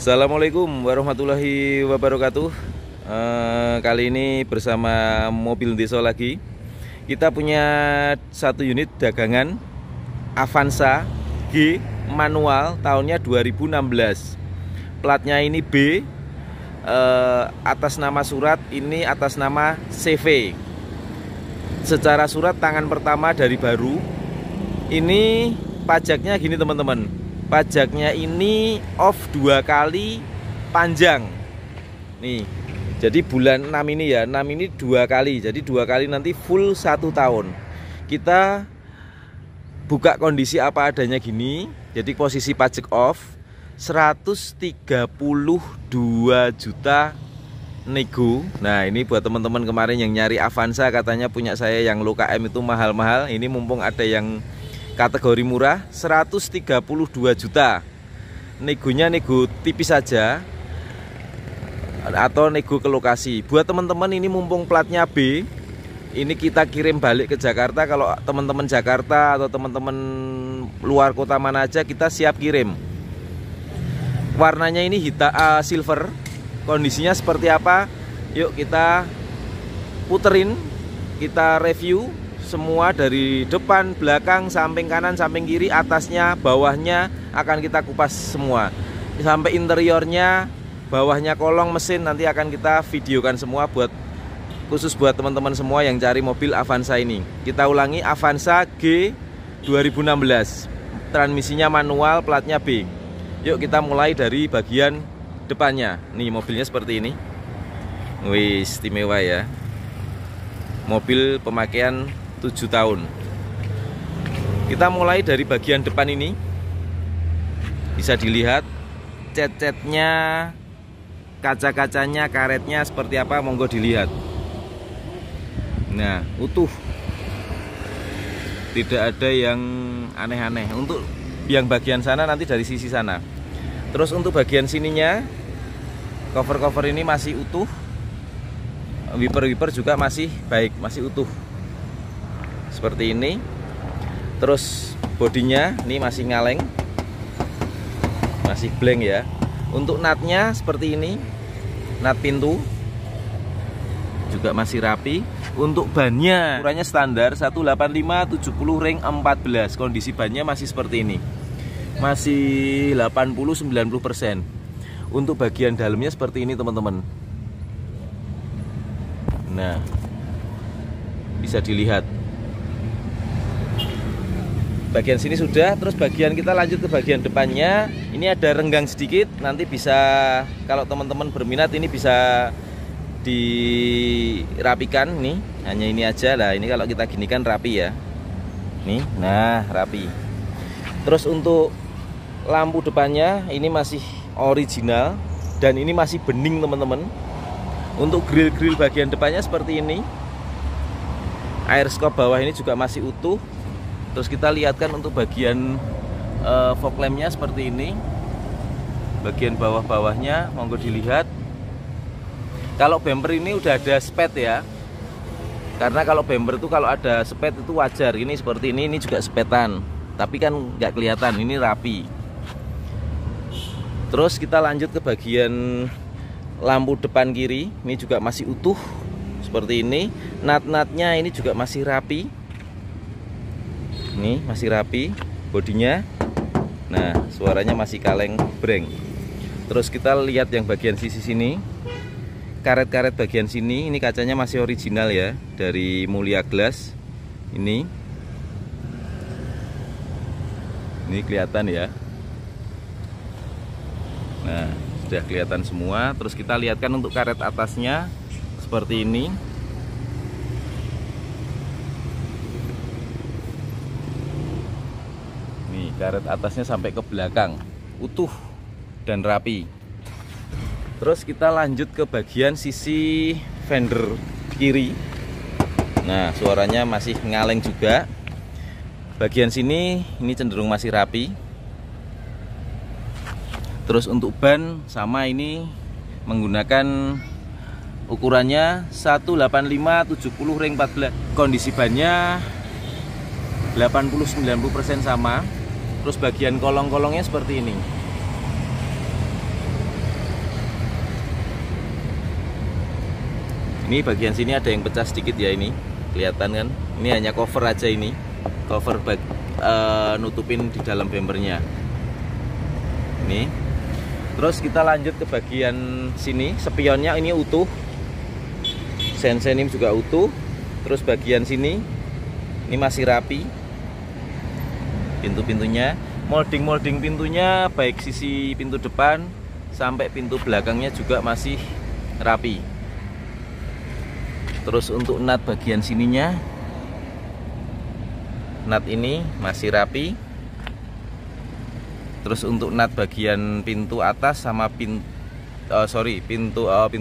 Assalamualaikum warahmatullahi wabarakatuh. Kali ini bersama Mobil Desa lagi. Kita punya satu unit dagangan Avanza G manual tahunnya 2016. Platnya ini B, atas nama surat ini atas nama CV. Secara surat tangan pertama dari baru. Ini pajaknya gini teman-teman. Pajaknya ini off 2 kali panjang. Nih, jadi bulan 6 ini ya, 6 ini 2 kali. Jadi 2 kali nanti full 1 tahun. Kita buka kondisi apa adanya gini. Jadi posisi pajak off 132 juta nego. Nah, ini buat teman-teman kemarin yang nyari Avanza, katanya punya saya yang low KM itu mahal-mahal. Ini mumpung ada yang kategori murah 132 juta. Negonya nego tipis saja atau nego ke lokasi. Buat teman-teman ini mumpung platnya B, ini kita kirim balik ke Jakarta. Kalau teman-teman Jakarta atau teman-teman luar kota mana aja, kita siap kirim. Warnanya ini hitam, silver. Kondisinya seperti apa? Yuk kita puterin, kita review semua dari depan, belakang, samping kanan, samping kiri, atasnya, bawahnya akan kita kupas semua. Sampai interiornya, bawahnya kolong mesin nanti akan kita videokan semua khusus buat teman-teman semua yang cari mobil Avanza ini. Kita ulangi, Avanza G 2016. Transmisinya manual, platnya B. Yuk kita mulai dari bagian depannya. Nih mobilnya seperti ini. Wih, istimewa ya. Mobil pemakaian 7 tahun. Kita mulai dari bagian depan ini. Bisa dilihat cat-catnya, kaca-kacanya, karetnya seperti apa, monggo dilihat. Nah, utuh. Tidak ada yang aneh-aneh. Untuk yang bagian sana nanti dari sisi sana. Terus untuk bagian sininya, cover-cover ini masih utuh. Wiper-wiper juga masih baik, masih utuh. Seperti ini. Terus bodinya ini masih ngaleng, masih blank ya. Untuk natnya seperti ini, nat pintu juga masih rapi. Untuk bannya ukurannya standar 185/70 ring 14. Kondisi bannya masih seperti ini, masih 80-90%. Untuk bagian dalamnya seperti ini teman-teman. Nah, bisa dilihat bagian sini sudah. Terus bagian kita lanjut ke bagian depannya. Ini ada renggang sedikit. Nanti bisa, kalau teman-teman berminat, ini bisa dirapikan. Nih hanya ini aja lah. Ini kalau kita gini kan rapi ya. Nih, nah rapi. Terus untuk lampu depannya ini masih original dan ini masih bening teman-teman. Untuk grill-grill bagian depannya seperti ini. Air skop bawah ini juga masih utuh. Terus kita lihatkan untuk bagian fog lampnya seperti ini. Bagian bawah-bawahnya monggo dilihat. Kalau bumper ini udah ada spet ya. Karena kalau bumper itu kalau ada spet itu wajar. Ini seperti ini juga spetan. Tapi kan nggak kelihatan, ini rapi. Terus kita lanjut ke bagian lampu depan kiri. Ini juga masih utuh seperti ini. Nat-natnya ini juga masih rapi. Ini masih rapi bodinya. Nah, suaranya masih kaleng breng. Terus kita lihat yang bagian sisi sini. Karet-karet bagian sini, ini kacanya masih original ya, dari Mulia Glass. Ini kelihatan ya. Nah, sudah kelihatan semua. Terus kita lihatkan untuk karet atasnya seperti ini. Karet atasnya sampai ke belakang utuh dan rapi. Terus kita lanjut ke bagian sisi fender kiri. Nah, suaranya masih ngaleng juga. Bagian sini ini cenderung masih rapi. Terus untuk ban sama, ini menggunakan ukurannya 185/70 ring 14. Kondisi bannya 80-90% sama. Terus bagian kolong-kolongnya seperti ini. Ini bagian sini ada yang pecah sedikit ya, ini kelihatan kan. Ini hanya cover aja, ini cover nutupin di dalam bempernya. Ini. Terus kita lanjut ke bagian sini. Spionnya ini utuh, sensen ini juga utuh. Terus bagian sini ini masih rapi. Pintu-pintunya, molding pintunya, baik sisi pintu depan sampai pintu belakangnya juga masih rapi. Terus untuk nut bagian sininya, nut ini masih rapi. Terus untuk nut bagian pintu atas sama pintu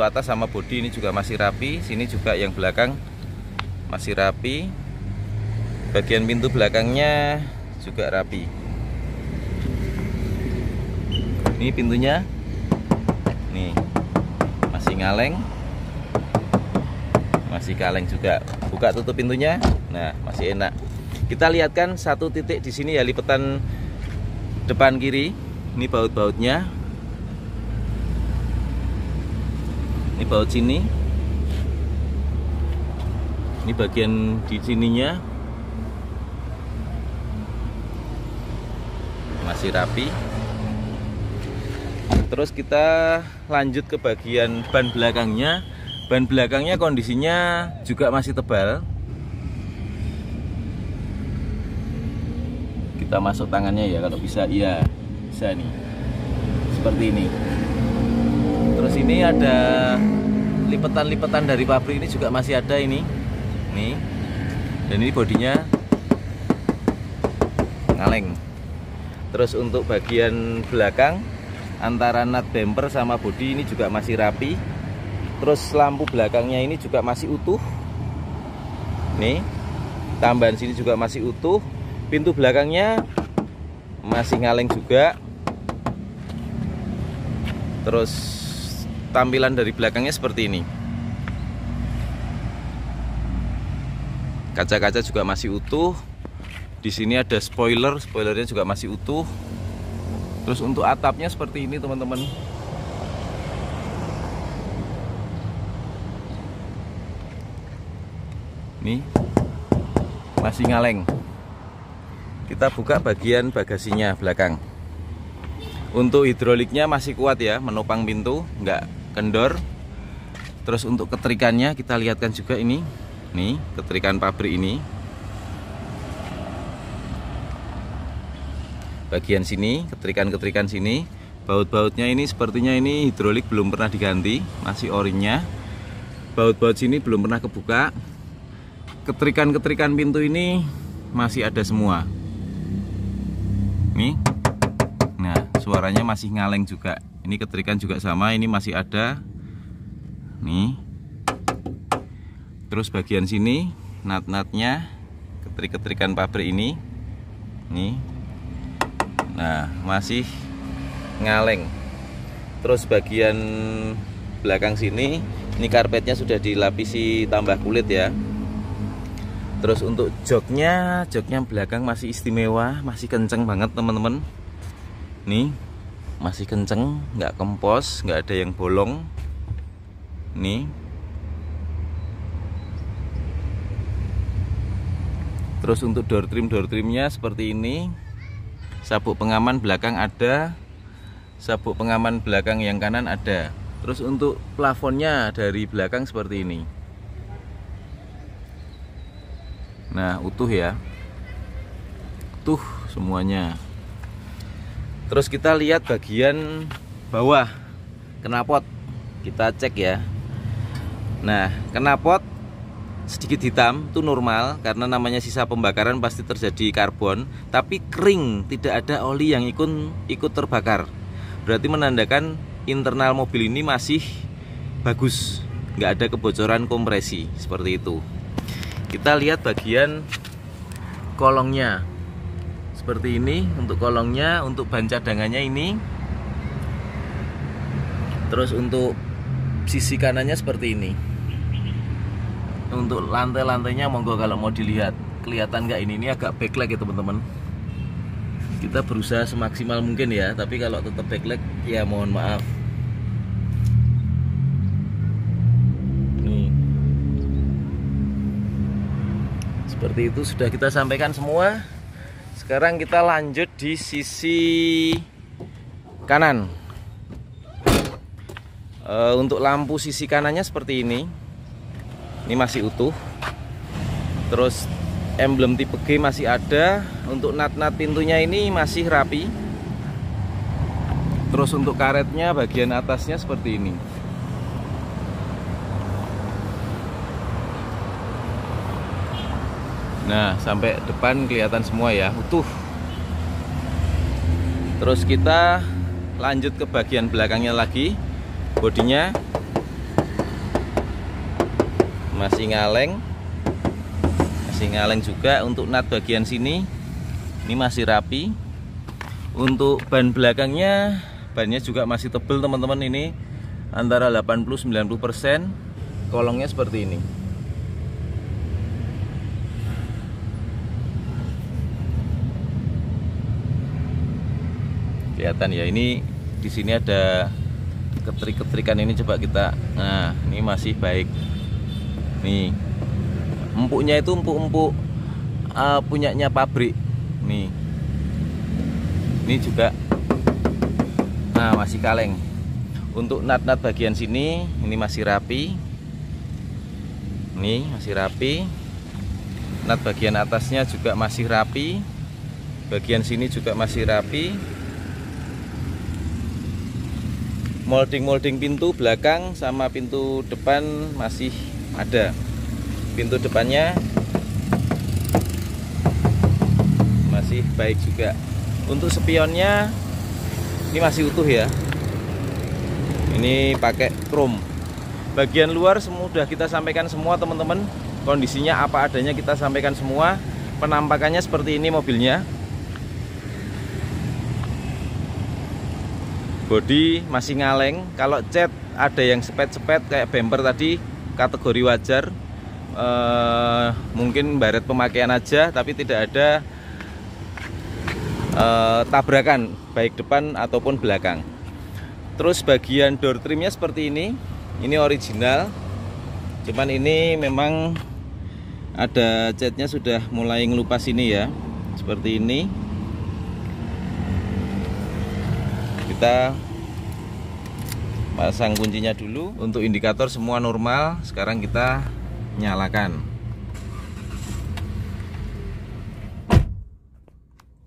atas sama bodi ini juga masih rapi. Sini juga yang belakang masih rapi. Bagian pintu belakangnya juga rapi. Ini pintunya, nih masih ngaleng, masih kaleng juga. Buka tutup pintunya, nah masih enak. Kita lihatkan satu titik di sini ya, lipatan depan kiri. Ini baut-bautnya. Ini baut sini. Ini bagian di sininya masih rapi. Terus kita lanjut ke bagian ban belakangnya. Ban belakangnya kondisinya juga masih tebal. Kita masuk tangannya ya, kalau bisa. Iya, bisa nih, seperti ini. Terus ini ada lipatan-lipatan dari pabrik, ini juga masih ada ini. Nih. Dan ini bodinya ngaleng. Terus untuk bagian belakang antara nut bumper sama bodi ini juga masih rapi. Terus lampu belakangnya ini juga masih utuh. Nih, tambahan sini juga masih utuh. Pintu belakangnya masih ngaleng juga. Terus tampilan dari belakangnya seperti ini. Kaca-kaca juga masih utuh. Di sini ada spoiler, spoilernya juga masih utuh. Terus untuk atapnya seperti ini, teman-teman. Nih, masih ngaleng. Kita buka bagian bagasinya belakang. Untuk hidroliknya masih kuat ya, menopang pintu, nggak kendor. Terus untuk ketrikannya kita lihatkan juga ini. Nih, ketrikan pabrik ini. Bagian sini, ketrikan-ketrikan sini, baut-bautnya ini sepertinya ini hidrolik belum pernah diganti, masih orinya. Baut-baut sini belum pernah kebuka. Ketrikan-ketrikan pintu ini masih ada semua. Nih. Nah, suaranya masih ngaleng juga. Ini ketrikan juga sama, ini masih ada. Nih. Terus bagian sini, nut-nutnya, ketrik-ketrikan pabrik ini. Nih. Nah, masih ngaleng. Terus bagian belakang sini, ini karpetnya sudah dilapisi tambah kulit ya. Terus untuk joknya belakang masih istimewa, masih kenceng banget teman-teman. Nih, masih kenceng, nggak kempos, nggak ada yang bolong. Nih. Terus untuk door trimnya seperti ini. Sabuk pengaman belakang ada, sabuk pengaman belakang yang kanan ada. Terus untuk plafonnya dari belakang seperti ini. Nah, utuh ya, utuh semuanya. Terus kita lihat bagian bawah knalpot, kita cek ya. Nah, knalpot sedikit hitam itu normal karena namanya sisa pembakaran, pasti terjadi karbon, tapi kering, tidak ada oli yang ikut terbakar. Berarti menandakan internal mobil ini masih bagus, nggak ada kebocoran kompresi seperti itu. Kita lihat bagian kolongnya seperti ini. Untuk kolongnya, untuk ban cadangannya ini. Terus untuk sisi kanannya seperti ini. Untuk lantai-lantainya monggo kalau mau dilihat, kelihatan nggak ini agak backlight ya teman-teman. Kita berusaha semaksimal mungkin ya, tapi kalau tetap backlight ya mohon maaf. Nih. Seperti itu sudah kita sampaikan semua. Sekarang kita lanjut di sisi kanan. Untuk lampu sisi kanannya seperti ini. Ini masih utuh. Terus emblem tipe G masih ada. Untuk nat-nat pintunya ini masih rapi. Terus untuk karetnya bagian atasnya seperti ini. Nah, sampai depan kelihatan semua ya, utuh. Terus kita lanjut ke bagian belakangnya lagi. Bodinya masih ngaleng. Masih ngaleng juga. Untuk nat bagian sini ini masih rapi. Untuk ban belakangnya, bannya juga masih tebal teman-teman, ini antara 80-90%. Kolongnya seperti ini. Kelihatan ya, ini di sini ada ketrik-ketrikan ini, coba kita. Nah, ini masih baik. Nih. Empuknya itu empuk-empuk punyanya pabrik. Nih. Ini juga nah, masih kaleng. Untuk nat-nat bagian sini ini masih rapi. Nih, masih rapi. Nat bagian atasnya juga masih rapi. Bagian sini juga masih rapi. Molding-molding pintu belakang sama pintu depan masih ada. Pintu depannya masih baik juga. Untuk spionnya ini masih utuh ya. Ini pakai chrome. Bagian luar sudah kita sampaikan semua teman-teman. Kondisinya apa adanya kita sampaikan semua. Penampakannya seperti ini mobilnya. Bodi masih ngaleng. Kalau cat ada yang sepet-sepet kayak bumper tadi, kategori wajar. Mungkin baret pemakaian aja, tapi tidak ada tabrakan baik depan ataupun belakang. Terus bagian door trimnya seperti ini. Ini original. Cuman ini memang ada catnya sudah mulai ngelupas ini ya. Seperti ini. Kita pasang kuncinya dulu. Untuk indikator semua normal. Sekarang kita nyalakan.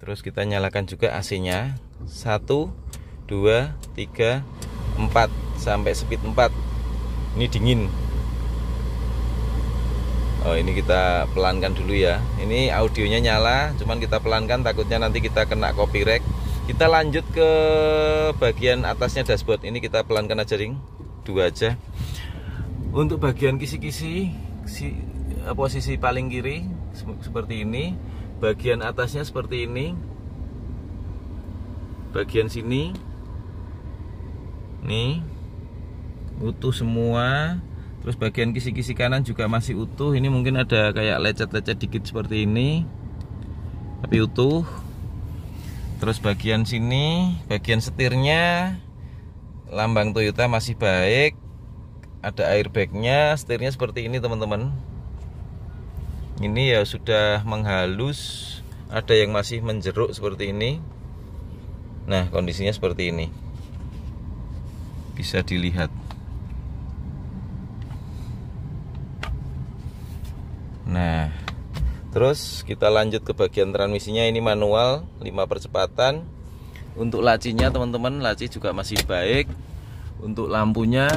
Terus kita nyalakan juga AC-nya. 1, 2, 3, 4 sampai speed 4. Ini dingin. Oh, ini kita pelankan dulu ya. Ini audionya nyala, cuman kita pelankan takutnya nanti kita kena copyright. Kita lanjut ke bagian atasnya dashboard. Ini kita pelankan aja ring, 2 aja. Untuk bagian kisi-kisi posisi paling kiri seperti ini. Bagian atasnya seperti ini. Bagian sini nih utuh semua. Terus bagian kisi-kisi kanan juga masih utuh. Ini mungkin ada kayak lecet-lecet dikit seperti ini, tapi utuh. Terus bagian sini, bagian setirnya, lambang Toyota masih baik. Ada airbagnya, setirnya seperti ini teman-teman. Ini ya sudah menghalus. Ada yang masih menjeruk seperti ini. Nah, kondisinya seperti ini. Bisa dilihat. Nah, terus kita lanjut ke bagian transmisinya. Ini manual 5 percepatan. Untuk lacinya teman-teman, laci juga masih baik. Untuk lampunya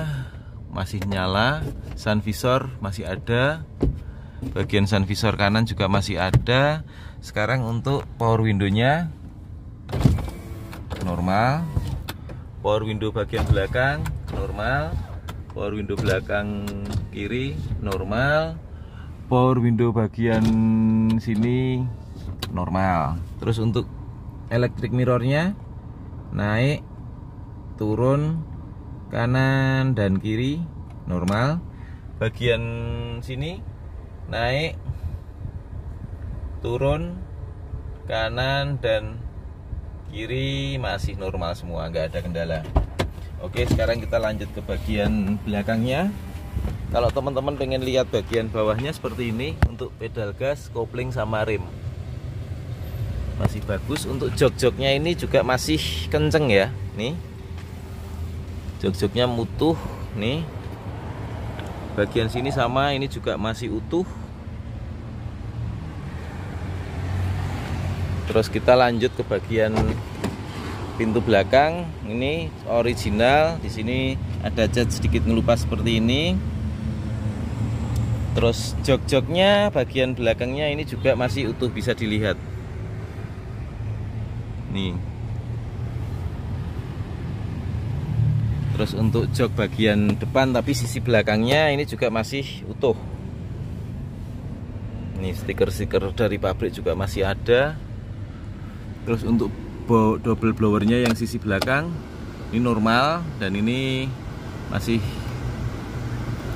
masih nyala. Sun visor masih ada. Bagian sun visor kanan juga masih ada. Sekarang untuk power window-nya normal. Power window bagian belakang normal. Power window belakang kiri normal. Power window bagian sini normal. Terus untuk electric mirrornya naik, turun, kanan dan kiri normal. Bagian sini naik, turun, kanan dan kiri masih normal semua, nggak ada kendala. Oke, sekarang kita lanjut ke bagian belakangnya. Kalau teman-teman pengen lihat bagian bawahnya seperti ini, untuk pedal gas, kopling sama rem masih bagus. Untuk jok-joknya ini juga masih kenceng ya. Nih, jok-joknya utuh. Nih, bagian sini sama, ini juga masih utuh. Terus kita lanjut ke bagian pintu belakang. Ini original. Di sini ada cat sedikit ngelupas seperti ini. Terus jok-joknya bagian belakangnya ini juga masih utuh, bisa dilihat. Nih. Terus untuk jok bagian depan tapi sisi belakangnya ini juga masih utuh. Nih, stiker-stiker dari pabrik juga masih ada. Terus untuk double blowernya yang sisi belakang ini normal, dan ini masih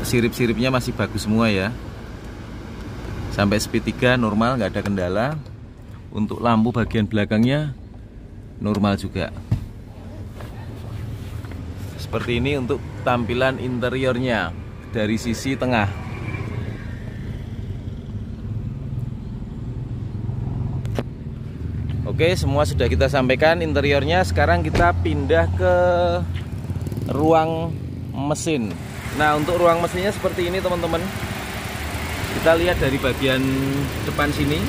sirip-siripnya masih bagus semua ya. Sampai speed 3 normal, nggak ada kendala. Untuk lampu bagian belakangnya normal juga. Seperti ini untuk tampilan interiornya dari sisi tengah. Oke, semua sudah kita sampaikan interiornya. Sekarang kita pindah ke ruang mesin. Nah, untuk ruang mesinnya seperti ini teman-teman. Kita lihat dari bagian depan sini.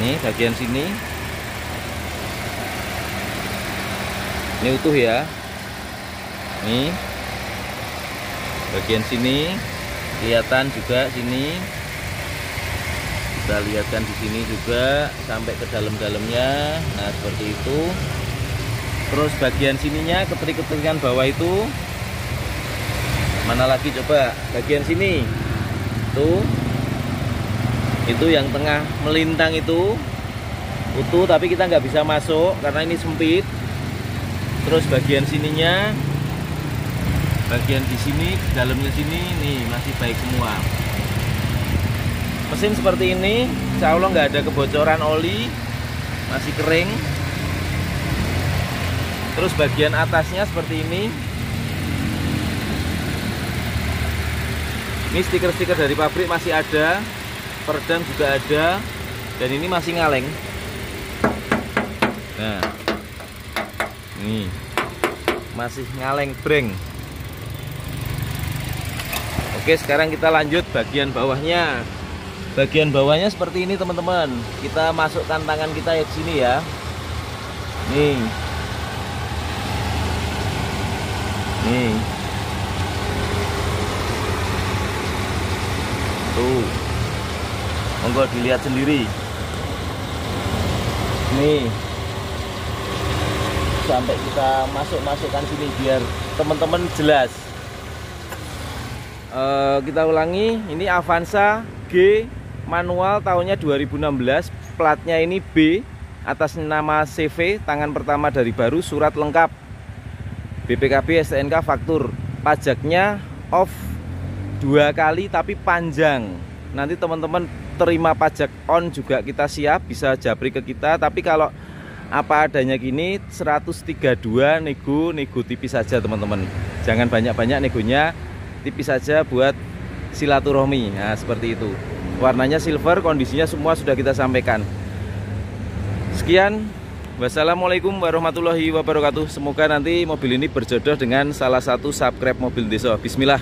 Nih, bagian sini. Ini utuh ya. Nih, bagian sini kelihatan juga sini. Kita lihatkan di sini juga sampai ke dalam-dalamnya. Nah, seperti itu. Terus bagian sininya, keprik-keprikan bawah itu. Mana lagi coba? Bagian sini. Tuh. Itu yang tengah melintang itu utuh, tapi kita nggak bisa masuk karena ini sempit. Terus bagian sininya, bagian di sini, di dalamnya sini, nih masih baik semua. Mesin seperti ini, insya Allah nggak ada kebocoran oli, masih kering. Terus bagian atasnya seperti ini. Ini stiker-stiker dari pabrik masih ada, peredam juga ada, dan ini masih ngaleng. Nah, nih masih ngaleng breng. Oke, sekarang kita lanjut bagian bawahnya. Bagian bawahnya seperti ini teman-teman. Kita masukkan tangan kita ya ke sini ya. Nih. Nih. Tuh. Monggo dilihat sendiri. Nih. Sampai kita masukkan sini biar teman-teman jelas. Kita ulangi, ini Avanza G manual tahunnya 2016, platnya ini B, atas nama CV, tangan pertama dari baru, surat lengkap, BPKB, STNK, faktur. Pajaknya off 2 kali tapi panjang. Nanti teman-teman terima pajak on juga kita siap, bisa japri ke kita. Tapi kalau apa adanya gini 132, nego tipis saja teman-teman. Jangan banyak-banyak negonya, tipis saja buat silaturahmi. Nah, seperti itu. Warnanya silver, kondisinya semua sudah kita sampaikan. Sekian, wassalamualaikum warahmatullahi wabarakatuh. Semoga nanti mobil ini berjodoh dengan salah satu subscribe Mobil Deso. Bismillah.